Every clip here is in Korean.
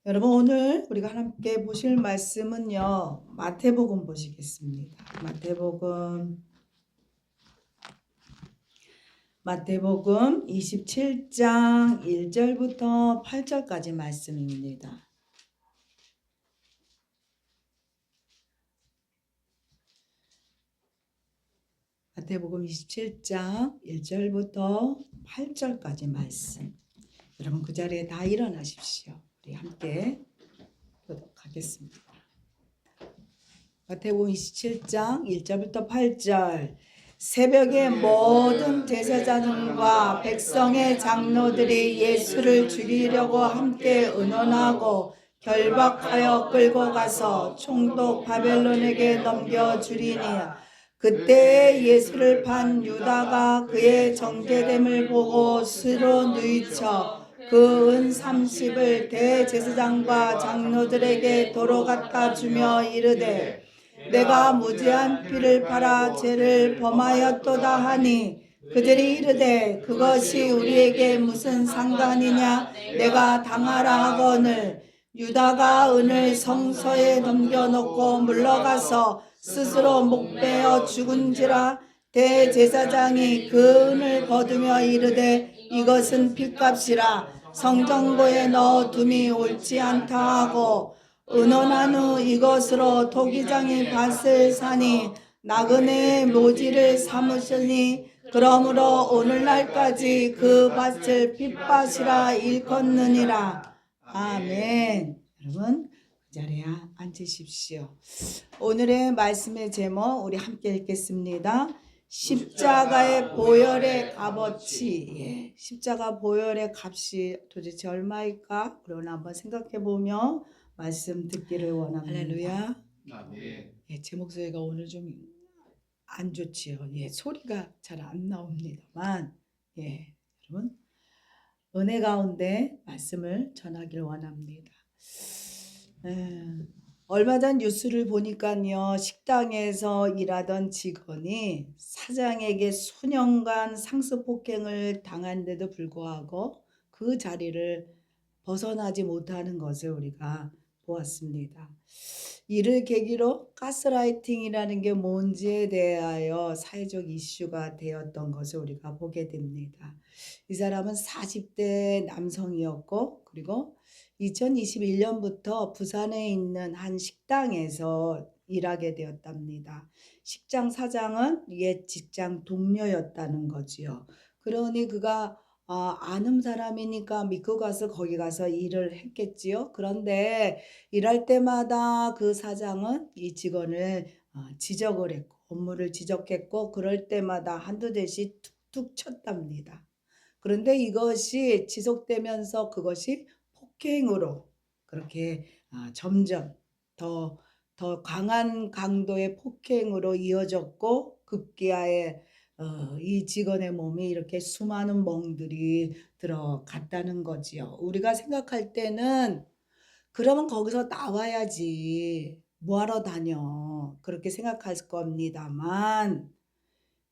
여러분, 오늘 우리가 함께 보실 말씀은요, 마태복음 보시겠습니다. 마태복음 27장 1절부터 8절까지 말씀입니다. 마태복음 27장 1절부터 8절까지 말씀. 여러분, 그 자리에 다 일어나십시오. 우리 함께 교독하겠습니다. 마태복음 27장 1절부터 8절. 새벽에 모든 제사장과 백성의 장로들이 예수를 죽이려고 함께 의논하고 결박하여 끌고 가서 총독 바벨론에게 넘겨주리니, 그때 예수를 판 유다가 그의 정죄됨을 보고 스스로 누이쳐 그 은 30을 대제사장과 장로들에게 도로 갖다 주며 이르되, 내가 무죄한 피를 팔아 죄를 범하였도다 하니, 그들이 이르되, 그것이 우리에게 무슨 상관이냐, 내가 당하라 하거늘. 유다가 은을 성소에 넘겨놓고 물러가서 스스로 목베어 죽은지라. 대제사장이 그 은을 거두며 이르되, 이것은 핏값이라 성전고에 넣어 둠이 옳지 않다 하고, 의논한 후 이것으로 토기장이 밭을 사니 나그네의 묘지를 삼으시니, 그러므로 오늘날까지 그 밭을 핏밭이라 일컫느니라. 아멘. 여러분, 그 자리에 앉으십시오. 오늘의 말씀의 제목 우리 함께 읽겠습니다. 십자가의 보혈의 값어치. 십자가 보혈의 값이 도대체 얼마일까? 그러나 한번 생각해보며 말씀 듣기를 원합니다. 할렐루야. 제 목소리가 오늘 좀 안 좋지요. 소리가 잘 안 나옵니다만, 여러분, 은혜 가운데 말씀을 전하기를 원합니다. 얼마 전 뉴스를 보니까요, 식당에서 일하던 직원이 사장에게 수년간 상습폭행을 당한데도 불구하고 그 자리를 벗어나지 못하는 것을 우리가 보았습니다. 이를 계기로 가스라이팅이라는 게 뭔지에 대하여 사회적 이슈가 되었던 것을 우리가 보게 됩니다. 이 사람은 40대 남성이었고, 그리고 2021년부터 부산에 있는 한 식당에서 일하게 되었답니다. 식당 사장은 옛 직장 동료였다는 거지요. 그러니 그가 아는 사람이니까 믿고 가서 거기 가서 일을 했겠지요. 그런데 일할 때마다 그 사장은 이 직원을 지적을 했고, 업무를 지적했고, 그럴 때마다 한두 대씩 툭툭 쳤답니다. 그런데 이것이 지속되면서 그것이 폭행으로 그렇게 점점 더 강한 강도의 폭행으로 이어졌고, 급기야에 이 직원의 몸에 이렇게 수많은 멍들이 들어갔다는 거지요. 우리가 생각할 때는 그러면 거기서 나와야지, 뭐하러 다녀, 그렇게 생각할 겁니다만,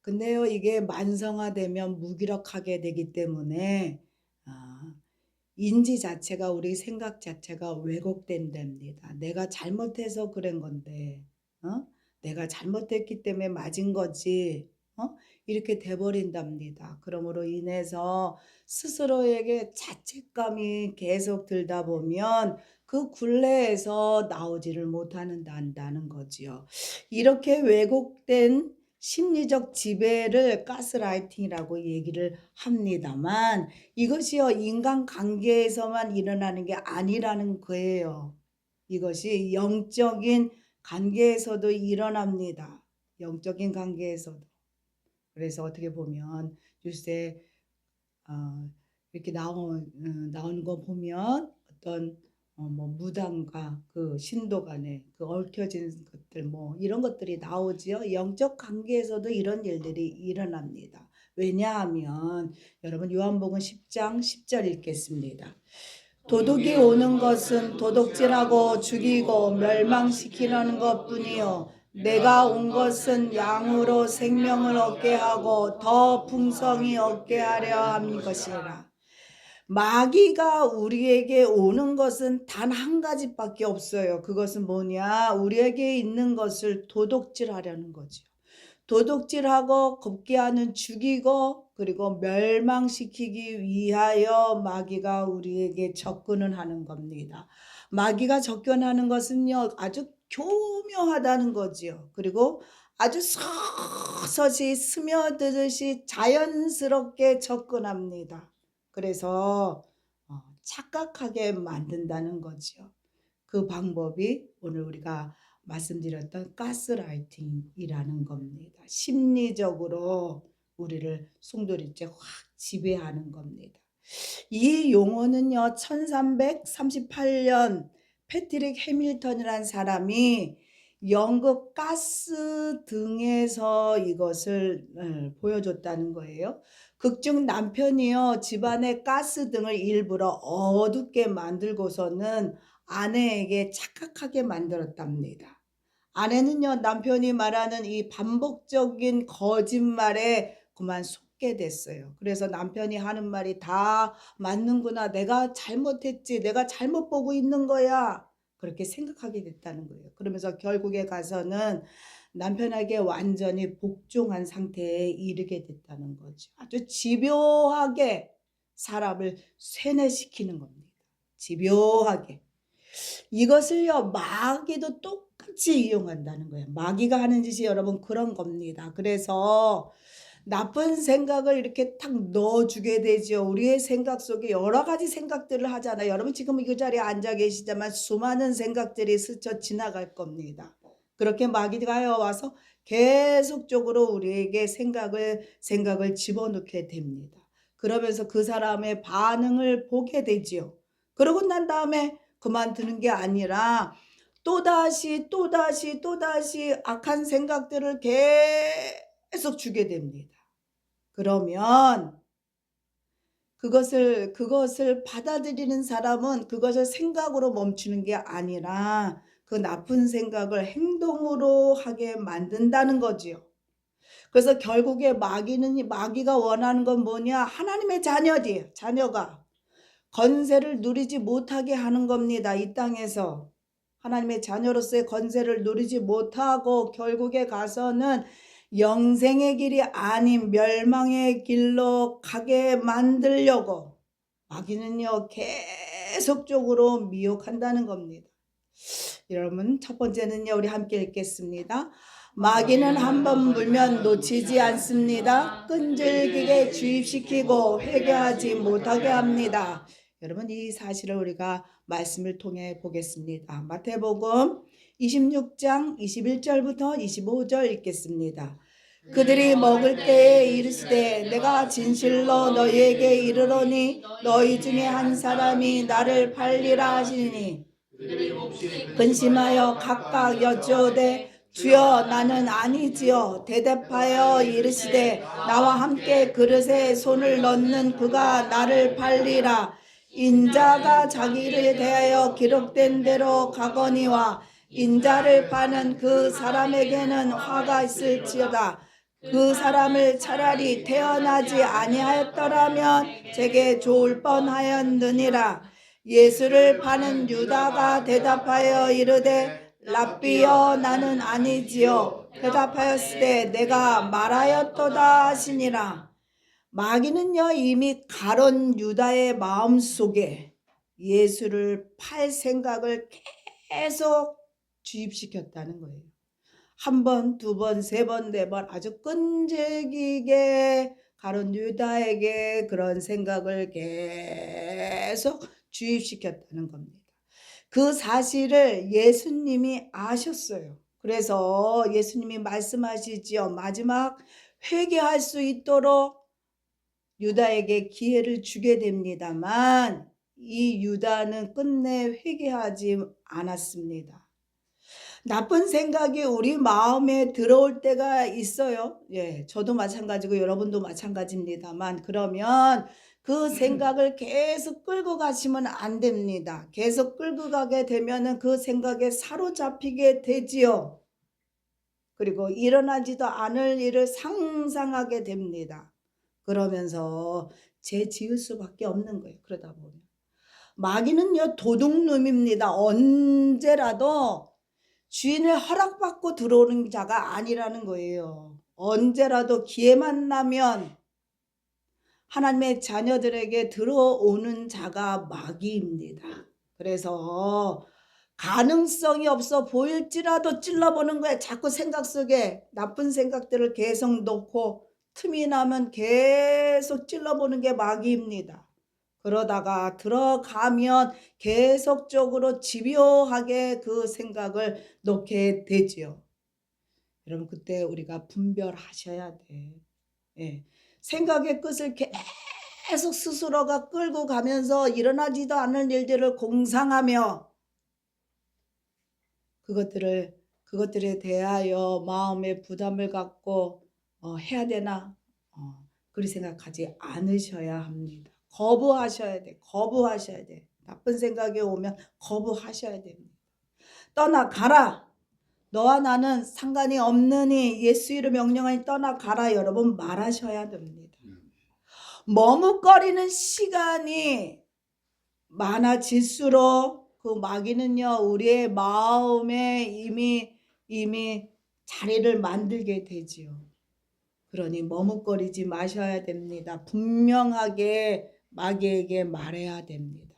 근데요, 이게 만성화되면 무기력하게 되기 때문에 인지 자체가, 우리 생각 자체가 왜곡된답니다. 내가 잘못해서 그런 건데, 내가 잘못했기 때문에 맞은 거지, 이렇게 돼버린답니다. 그러므로 인해서 스스로에게 자책감이 계속 들다 보면 그 굴레에서 나오지를 못한다는 거지요. 이렇게 왜곡된 심리적 지배를 가스라이팅이라고 얘기를 합니다만, 이것이요, 인간관계에서만 일어나는 게 아니라는 거예요. 이것이 영적인 관계에서도 일어납니다. 영적인 관계에서도. 그래서 어떻게 보면 뉴스에 이렇게 나오는 거 보면 어떤 무당과 그 신도 간에 그 얽혀진 것들, 이런 것들이 나오지요. 영적 관계에서도 이런 일들이 일어납니다. 왜냐하면 여러분, 요한복음 10장 10절 읽겠습니다. 도둑이 오는 것은 도둑질하고 죽이고 멸망시키려는 것뿐이요, 내가 온 것은 양으로 생명을 얻게 하고 더 풍성히 얻게 하려 함인 것이라. 마귀가 우리에게 오는 것은 단 한 가지밖에 없어요. 그것은 뭐냐? 우리에게 있는 것을 도둑질하려는 거죠. 도둑질하고 곱게 하는 죽이고 그리고 멸망시키기 위하여 마귀가 우리에게 접근을 하는 겁니다. 마귀가 접근하는 것은요 아주 교묘하다는 거지요. 그리고 아주 서서히 스며들듯이 자연스럽게 접근합니다. 그래서 착각하게 만든다는 거죠. 그 방법이 오늘 우리가 말씀드렸던 가스라이팅이라는 겁니다. 심리적으로 우리를 송두리째 확 지배하는 겁니다. 이 용어는요 1338년 패트릭 해밀턴이라는 사람이 영국 가스 등에서 이것을 보여줬다는 거예요. 극중 남편이요 집안의 가스 등을 일부러 어둡게 만들고서는 아내에게 착각하게 만들었답니다. 아내는요 남편이 말하는 이 반복적인 거짓말에 그만 속게 됐어요. 그래서 남편이 하는 말이 다 맞는구나. 내가 잘못했지. 내가 잘못 보고 있는 거야. 그렇게 생각하게 됐다는 거예요. 그러면서 결국에 가서는 남편에게 완전히 복종한 상태에 이르게 됐다는 거죠. 아주 집요하게 사람을 세뇌시키는 겁니다. 집요하게. 이것을요 마귀도 똑같이 이용한다는 거예요. 마귀가 하는 짓이 여러분 그런 겁니다. 그래서 나쁜 생각을 이렇게 탁 넣어주게 되죠. 우리의 생각 속에 여러 가지 생각들을 하잖아요. 여러분 지금 이 자리에 앉아 계시지만 수많은 생각들이 스쳐 지나갈 겁니다. 그렇게 마귀가 와서 계속적으로 우리에게 생각을 집어넣게 됩니다. 그러면서 그 사람의 반응을 보게 되지요. 그러고 난 다음에 그만두는 게 아니라 또다시 악한 생각들을 계속 주게 됩니다. 그러면 그것을 받아들이는 사람은 그것을 생각으로 멈추는 게 아니라 그 나쁜 생각을 행동으로 하게 만든다는 거지요. 그래서 결국에 마귀가 원하는 건 뭐냐? 하나님의 자녀가 건세를 누리지 못하게 하는 겁니다. 이 땅에서 하나님의 자녀로서의 건세를 누리지 못하고 결국에 가서는 영생의 길이 아닌 멸망의 길로 가게 만들려고 마귀는요 계속적으로 미혹한다는 겁니다. 여러분 첫 번째는요 우리 함께 읽겠습니다. 마귀는 한번 물면 놓치지 않습니다. 끈질기게 주입시키고 회개하지 못하게 합니다. 여러분 이 사실을 우리가 말씀을 통해 보겠습니다. 마태복음 26장 21절부터 25절 읽겠습니다. 그들이 먹을 때에 이르시되 내가 진실로 너희에게 이르노니 너희 중에 한 사람이 나를 팔리라 하시니 근심하여 각각 여쭈오되 주여 나는 아니지요. 대답하여 이르시되 나와 함께 그릇에 손을 넣는 그가 나를 팔리라. 인자가 자기를 대하여 기록된 대로 가거니와 인자를 파는 그 사람에게는 화가 있을지어다. 그 사람을 차라리 태어나지 아니하였더라면 제게 좋을 뻔하였느니라. 예수를 파는 유다가 대답하여 이르되 랍비여 나는 아니지요. 대답하였으되 내가 말하였도다 하시니라. 마귀는요 이미 가론 유다의 마음속에 예수를 팔 생각을 계속 주입시켰다는 거예요. 한 번, 두 번, 세 번, 네 번 아주 끈질기게 가론 유다에게 그런 생각을 계속 주입시켰다는 겁니다. 그 사실을 예수님이 아셨어요. 그래서 예수님이 말씀하시지요. 마지막 회개할 수 있도록 유다에게 기회를 주게 됩니다만 이 유다는 끝내 회개하지 않았습니다. 나쁜 생각이 우리 마음에 들어올 때가 있어요. 저도 마찬가지고 여러분도 마찬가지입니다만 그러면 그 생각을 계속 끌고 가시면 안 됩니다. 계속 끌고 가게 되면은 그 생각에 사로잡히게 되지요. 그리고 일어나지도 않을 일을 상상하게 됩니다. 그러면서 죄지을 수밖에 없는 거예요. 그러다 보면 마귀는요 도둑놈입니다. 언제라도 주인의 허락받고 들어오는 자가 아니라는 거예요. 언제라도 기회만 나면 하나님의 자녀들에게 들어오는 자가 마귀입니다. 그래서 가능성이 없어 보일지라도 찔러보는 거예요. 자꾸 생각 속에 나쁜 생각들을 계속 놓고 틈이 나면 계속 찔러보는 게 마귀입니다. 그러다가 들어가면 계속적으로 집요하게 그 생각을 놓게 되지요. 여러분 그때 우리가 분별하셔야 돼. 예. 생각의 끝을 계속 스스로가 끌고 가면서 일어나지도 않을 일들을 공상하며 그것들에 대하여 마음의 부담을 갖고 해야 되나 그리 생각하지 않으셔야 합니다. 거부하셔야 돼. 거부하셔야 돼. 나쁜 생각이 오면 거부하셔야 됩니다. 떠나가라. 너와 나는 상관이 없느니 예수 이름 명령하니 떠나가라. 여러분 말하셔야 됩니다. 머뭇거리는 시간이 많아질수록 그 마귀는요 우리의 마음에 이미 자리를 만들게 되지요. 그러니 머뭇거리지 마셔야 됩니다. 분명하게 마귀에게 말해야 됩니다.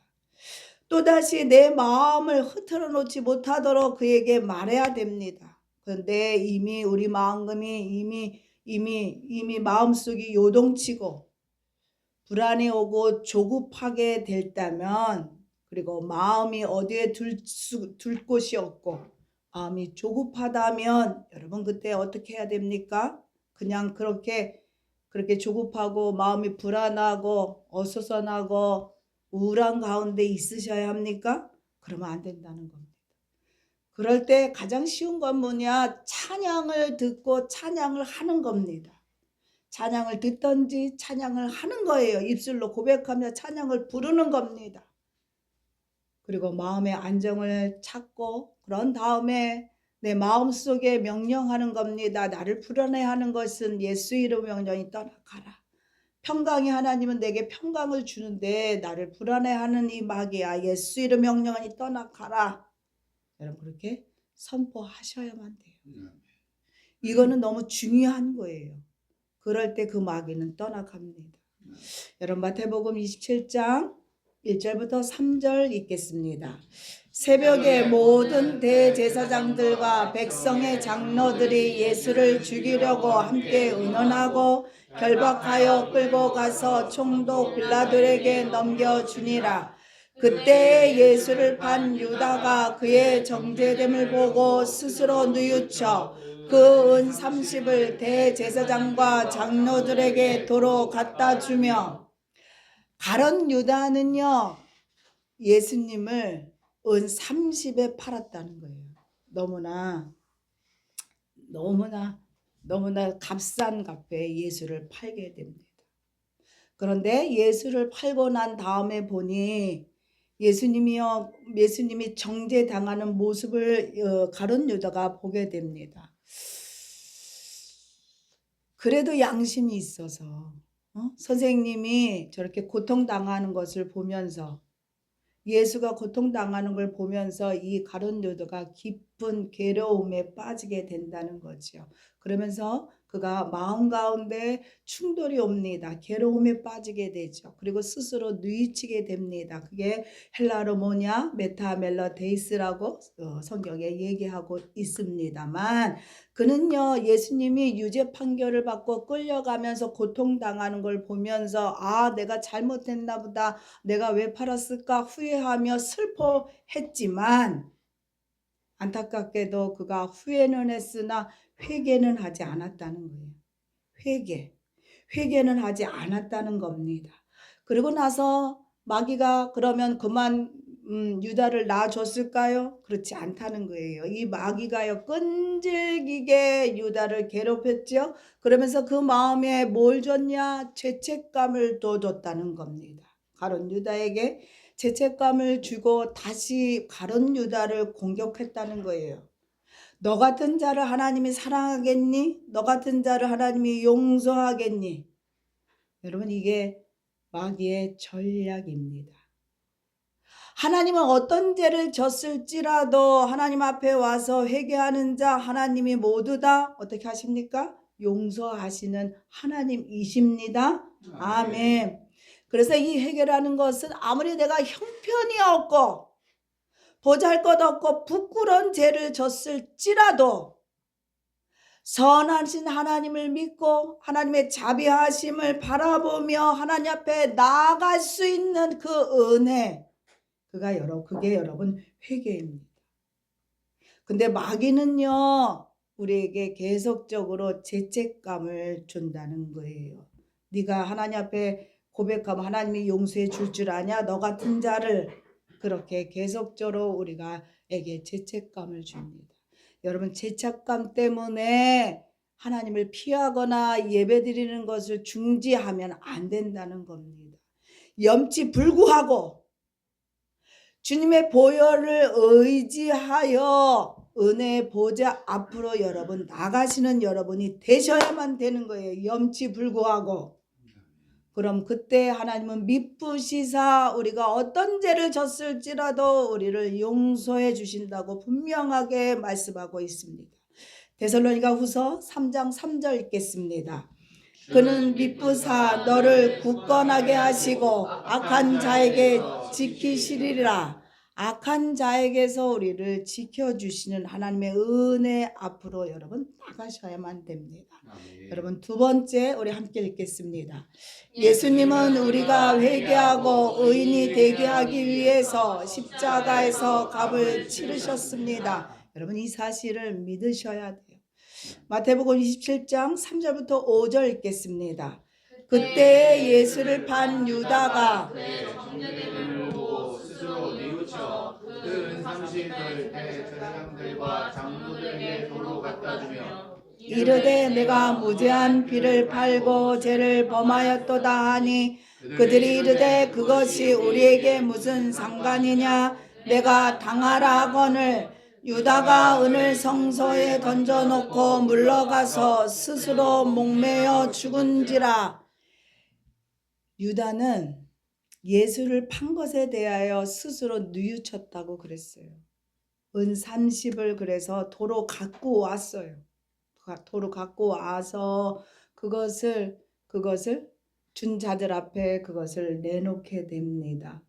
또다시 내 마음을 흐트러 놓지 못하도록 그에게 말해야 됩니다. 그런데 이미 우리 마음이 이미 마음속이 요동치고 불안이 오고 조급하게 됐다면, 그리고 마음이 어디에 둘 곳이 없고 마음이 조급하다면 여러분 그때 어떻게 해야 됩니까? 그냥 그렇게 조급하고 마음이 불안하고 어수선하고 우울한 가운데 있으셔야 합니까? 그러면 안 된다는 겁니다. 그럴 때 가장 쉬운 건 뭐냐? 찬양을 듣고 찬양을 하는 겁니다. 찬양을 듣든지 찬양을 하는 거예요. 입술로 고백하며 찬양을 부르는 겁니다. 그리고 마음의 안정을 찾고 그런 다음에 내 마음속에 명령하는 겁니다. 나를 불안해하는 것은 예수 이름 명령이 떠나가라. 평강의 하나님은 내게 평강을 주는데 나를 불안해하는 이 마귀야 예수 이름 명령하니 떠나가라. 여러분 그렇게 선포하셔야만 돼요. 이거는 너무 중요한 거예요. 그럴 때 그 마귀는 떠나갑니다. 여러분 마태복음 27장 1절부터 3절 읽겠습니다. 새벽에 모든 대제사장들과 백성의 장로들이 예수를 죽이려고 함께 의논하고 결박하여 끌고 가서 총독 빌라도에게 넘겨주니라. 그때 예수를 판 유다가 그의 정죄됨을 보고 스스로 뉘우쳐 그 은 30을 대제사장과 장로들에게 도로 갖다 주며, 가룟 유다는요 예수님을 은 30에 팔았다는 거예요. 너무나 값싼 값에 예수를 팔게 됩니다. 그런데 예수를 팔고 난 다음에 보니 예수님이 정죄당하는 모습을 가룟 유다가 보게 됩니다. 그래도 양심이 있어서 선생님이 저렇게 고통당하는 것을 보면서, 예수가 고통당하는 걸 보면서 이 가룟 유다가 깊은 괴로움에 빠지게 된다는 거죠. 그러면서 그가 마음 가운데 충돌이 옵니다. 괴로움에 빠지게 되죠. 그리고 스스로 뉘우치게 됩니다. 그게 헬라로 뭐냐? 메타멜로데이스라고 성경에 얘기하고 있습니다만, 그는요 예수님이 유죄 판결을 받고 끌려가면서 고통당하는 걸 보면서 내가 잘못했나 보다, 내가 왜 팔았을까 후회하며 슬퍼했지만, 안타깝게도 그가 후회는 했으나 회개는 하지 않았다는 거예요. 회개는 하지 않았다는 겁니다. 그리고 나서 마귀가 그러면 그만 유다를 놔줬을까요? 그렇지 않다는 거예요. 이 마귀가요 끈질기게 유다를 괴롭혔죠. 그러면서 그 마음에 뭘 줬냐? 죄책감을 또 줬다는 겁니다. 가룟 유다에게 죄책감을 주고 다시 가룟 유다를 공격했다는 거예요. 너 같은 자를 하나님이 사랑하겠니? 너 같은 자를 하나님이 용서하겠니? 여러분 이게 마귀의 전략입니다. 하나님은 어떤 죄를 졌을지라도 하나님 앞에 와서 회개하는 자 하나님이 모두 다 어떻게 하십니까? 용서하시는 하나님이십니다. 아멘. 그래서 이 회개라는 것은 아무리 내가 형편이 없고 보잘것없고 부끄러운 죄를 졌을지라도 선하신 하나님을 믿고 하나님의 자비하심을 바라보며 하나님 앞에 나아갈 수 있는 그 은혜, 그게 여러분 회개입니다. 근데 마귀는요, 우리에게 계속적으로 죄책감을 준다는 거예요. 네가 하나님 앞에 고백하면 하나님이 용서해 줄 줄 아냐? 너 같은 자를. 그렇게 계속적으로 우리가에게 죄책감을 줍니다. 여러분, 죄책감 때문에 하나님을 피하거나 예배드리는 것을 중지하면 안 된다는 겁니다. 염치불구하고 주님의 보혈을 의지하여 은혜의 보좌 앞으로 여러분 나가시는 여러분이 되셔야만 되는 거예요. 염치불구하고. 그럼 그때 하나님은 미쁘시사 우리가 어떤 죄를 졌을지라도 우리를 용서해 주신다고 분명하게 말씀하고 있습니다. 데살로니가 후서 3장 3절 읽겠습니다. 그는 미쁘사 너를 굳건하게 하시고 악한 자에게 지키시리라. 악한 자에게서 우리를 지켜주시는 하나님의 은혜 앞으로 여러분 나가셔야만 됩니다. 아멘. 여러분, 두 번째 우리 함께 읽겠습니다. 예수님은 우리가 회개하고 의인이 되게 하기 위해서 십자가에서 값을 치르셨습니다. 여러분, 이 사실을 믿으셔야 돼요. 마태복음 27장 3절부터 5절 읽겠습니다. 그때 예수를 판 유다가 그의 정죄됨을 보고 스스로 뉘우쳐 그 은삼십을 대제사장들과 장로들에게 도로 갖다 주며 이르되 내가 무죄한 피를 팔고 죄를 범하였도다 하니 그들이 이르되 그것이 우리에게 무슨 상관이냐? 내가 당하라 하거늘 유다가 은을 성소에 던져놓고 물러가서 스스로 목매어 죽은지라. 유다는 예수를 판 것에 대하여 스스로 뉘우쳤다고 그랬어요. 은 30을 그래서 도로 갖고 왔어요. 도로 갖고 와서 그것을 준 자들 앞에 그것을 내놓게 됩니다.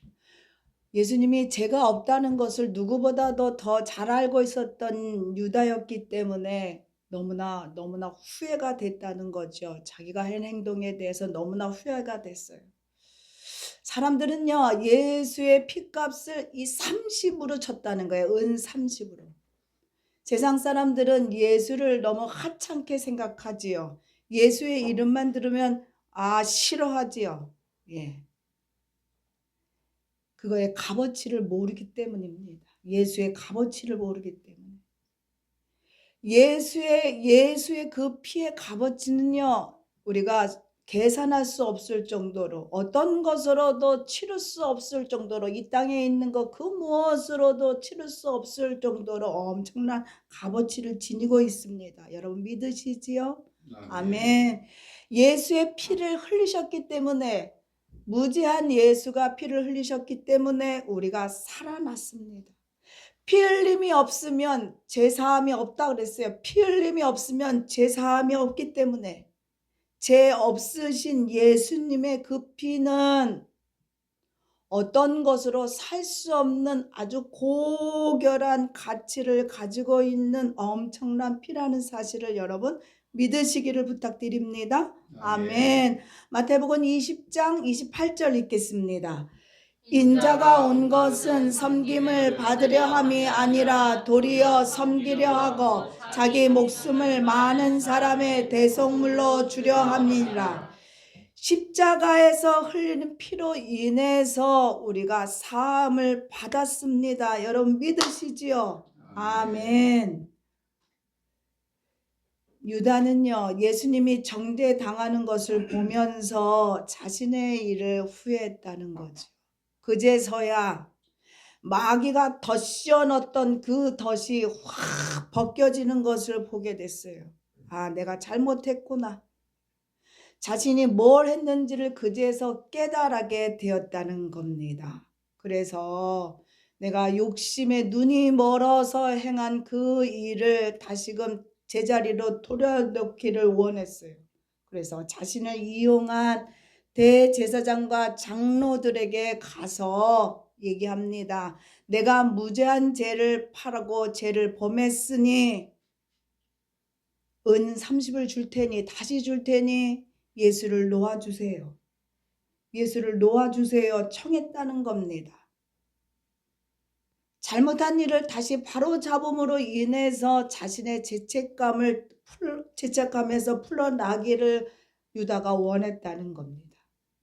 예수님이 죄가 없다는 것을 누구보다도 더 잘 알고 있었던 유다였기 때문에 너무나 후회가 됐다는 거죠. 자기가 한 행동에 대해서 너무나 후회가 됐어요. 사람들은요, 예수의 피값을 이 30으로 쳤다는 거예요. 은 30으로. 세상 사람들은 예수를 너무 하찮게 생각하지요. 예수의 이름만 들으면 싫어하지요. 예. 그거의 값어치를 모르기 때문입니다. 예수의 값어치를 모르기 때문에. 예수의 그 피의 값어치는요, 우리가 계산할 수 없을 정도로, 어떤 것으로도 치를 수 없을 정도로, 이 땅에 있는 것 그 무엇으로도 치를 수 없을 정도로 엄청난 값어치를 지니고 있습니다. 여러분 믿으시지요? 아멘. 예수의 피를 흘리셨기 때문에, 무죄한 예수가 피를 흘리셨기 때문에 우리가 살아났습니다. 피 흘림이 없으면 죄사함이 없다 그랬어요. 피 흘림이 없으면 죄사함이 없기 때문에 죄 없으신 예수님의 그 피는 어떤 것으로 살 수 없는 아주 고결한 가치를 가지고 있는 엄청난 피라는 사실을 여러분 믿으시기를 부탁드립니다. 아멘. 마태복음 20장 28절 읽겠습니다. 인자가 온 것은 섬김을 받으려 함이 아니라 도리어 섬기려 하고 자기 목숨을 많은 사람의 대속물로 주려 함이니라. 십자가에서 흘리는 피로 인해서 우리가 사함을 받았습니다. 여러분 믿으시지요? 아멘. 유다는요, 예수님이 정죄당하는 것을 보면서 자신의 일을 후회했다는 거죠. 그제서야 마귀가 덧씌워넣었던 그 덫이 확 벗겨지는 것을 보게 됐어요. 내가 잘못했구나. 자신이 뭘 했는지를 그제서 깨달게 되었다는 겁니다. 그래서 내가 욕심에 눈이 멀어서 행한 그 일을 다시금 제자리로 돌려놓기를 원했어요. 그래서 자신을 이용한 대제사장과 장로들에게 가서 얘기합니다. 내가 무죄한 죄를 팔고 죄를 범했으니 은 30을 줄 테니 다시 줄 테니 예수를 놓아주세요. 예수를 놓아주세요. 청했다는 겁니다. 잘못한 일을 다시 바로잡음으로 인해서 자신의 죄책감에서 풀어나기를 유다가 원했다는 겁니다.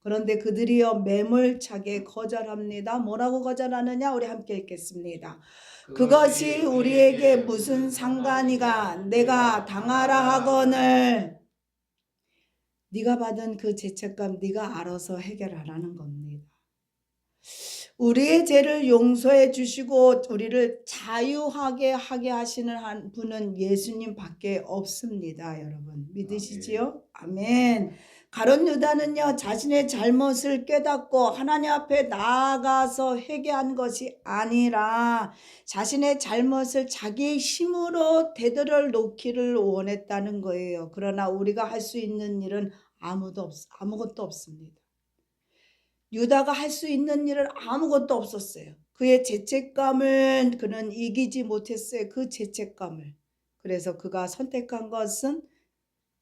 그런데 그들이요 매몰차게 거절합니다. 뭐라고 거절하느냐? 우리 함께 읽겠습니다. 그것이 우리에게 무슨 상관이가 내가 당하라 하거늘. 네가 받은 그 죄책감 네가 알아서 해결하라는 겁니다. 우리의 죄를 용서해 주시고 우리를 자유하게 하게 하시는 분은 예수님밖에 없습니다. 여러분 믿으시지요? 아멘. 가룟 유다는요 자신의 잘못을 깨닫고 하나님 앞에 나아가서 회개한 것이 아니라 자신의 잘못을 자기의 힘으로 되돌려 놓기를 원했다는 거예요. 그러나 우리가 할 수 있는 일은 아무것도 없습니다. 유다가 할 수 있는 일은 아무것도 없었어요. 그의 죄책감을 그는 이기지 못했어요. 그 죄책감을. 그래서 그가 선택한 것은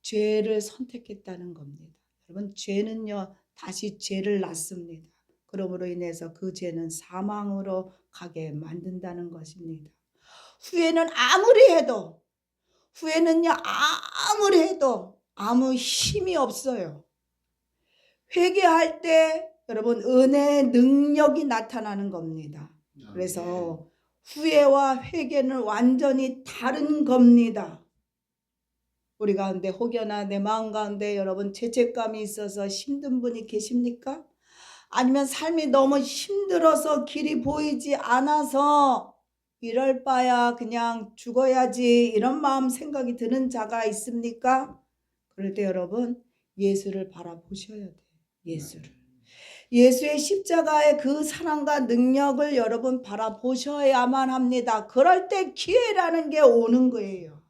죄를 선택했다는 겁니다. 여러분 죄는요 다시 죄를 낳습니다. 그러므로 인해서 그 죄는 사망으로 가게 만든다는 것입니다. 후회는 아무리 해도 아무 힘이 없어요. 회개할 때 여러분 은혜의 능력이 나타나는 겁니다. 그래서 후회와 회개는 완전히 다른 겁니다. 우리 가운데 혹여나 내 마음 가운데 여러분 죄책감이 있어서 힘든 분이 계십니까? 아니면 삶이 너무 힘들어서 길이 보이지 않아서 이럴 바야 그냥 죽어야지 이런 마음 생각이 드는 자가 있습니까? 그럴 때 여러분 예수를 바라보셔야 돼요. 예수의 십자가의 그 사랑과 능력을 여러분 바라보셔야만 합니다. 그럴 때 기회라는 게 오는 거예요.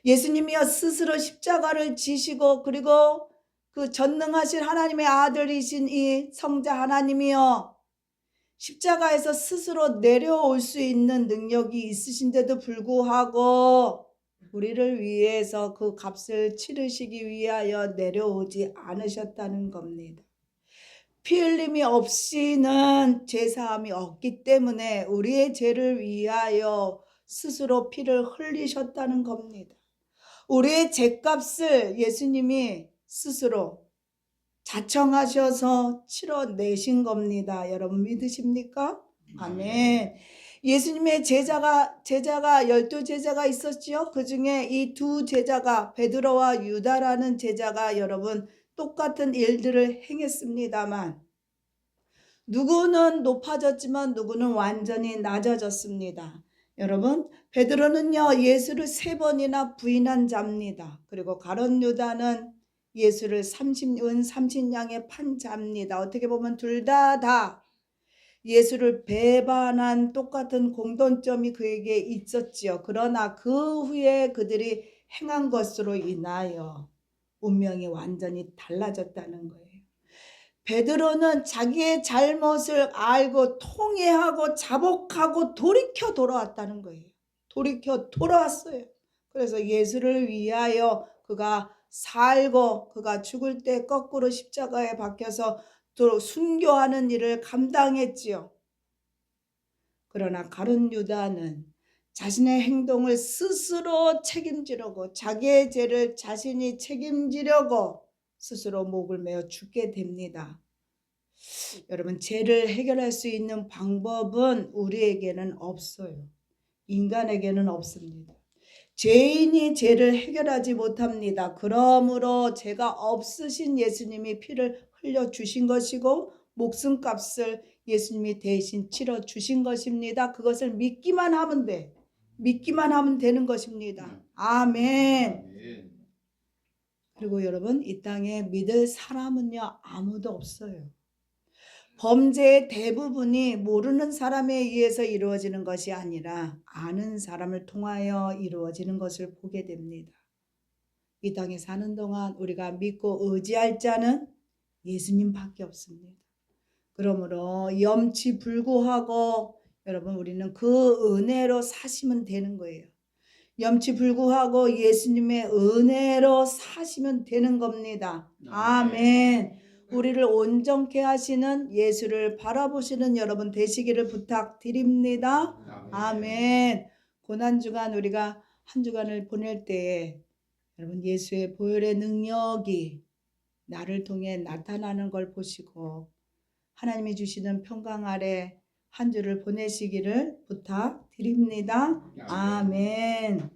예수님이요 스스로 십자가를 지시고 그리고 그 전능하신 하나님의 아들이신 이 성자 하나님이요 십자가에서 스스로 내려올 수 있는 능력이 있으신데도 불구하고 우리를 위해서 그 값을 치르시기 위하여 내려오지 않으셨다는 겁니다. 피 흘림이 없이는 죄사함이 없기 때문에 우리의 죄를 위하여 스스로 피를 흘리셨다는 겁니다. 우리의 죄값을 예수님이 스스로 자청하셔서 치러내신 겁니다. 여러분 믿으십니까? 아멘. 예수님의 제자가 12제자가 있었지요. 그 중에 이 두 제자가 베드로와 유다라는 제자가 여러분 똑같은 일들을 행했습니다만 누구는 높아졌지만 누구는 완전히 낮아졌습니다. 여러분 베드로는요 예수를 3번이나 부인한 자입니다. 그리고 가룟 유다는 예수를 30냥에 판 자입니다. 어떻게 보면 둘 다 예수를 배반한 똑같은 공통점이 그에게 있었지요. 그러나 그 후에 그들이 행한 것으로 인하여 운명이 완전히 달라졌다는 거예요. 베드로는 자기의 잘못을 알고 통회하고 자복하고 돌이켜 돌아왔다는 거예요. 돌이켜 돌아왔어요. 그래서 예수를 위하여 그가 살고 그가 죽을 때 거꾸로 십자가에 박혀서 또 순교하는 일을 감당했지요. 그러나 가룟 유다는 자신의 행동을 스스로 책임지려고 자기의 죄를 자신이 책임지려고 스스로 목을 메어 죽게 됩니다. 여러분 죄를 해결할 수 있는 방법은 우리에게는 없어요. 인간에게는 없습니다. 죄인이 죄를 해결하지 못합니다. 그러므로 죄가 없으신 예수님이 피를 흘려주신 것이고 목숨값을 예수님이 대신 치러주신 것입니다. 그것을 믿기만 하면 돼. 믿기만 하면 되는 것입니다. 아멘. 그리고 여러분, 이 땅에 믿을 사람은요 아무도 없어요. 범죄의 대부분이 모르는 사람에 의해서 이루어지는 것이 아니라 아는 사람을 통하여 이루어지는 것을 보게 됩니다. 이 땅에 사는 동안 우리가 믿고 의지할 자는 예수님밖에 없습니다. 그러므로 염치불구하고 여러분, 우리는 그 은혜로 사시면 되는 거예요. 염치불구하고 예수님의 은혜로 사시면 되는 겁니다. 아멘. 우리를 온전케 하시는 예수를 바라보시는 여러분 되시기를 부탁드립니다. 아멘. 고난주간 우리가 한 주간을 보낼 때에 여러분, 예수의 보혈의 능력이 나를 통해 나타나는 걸 보시고 하나님이 주시는 평강 아래 한 주를 보내시기를 부탁드립니다. 아멘.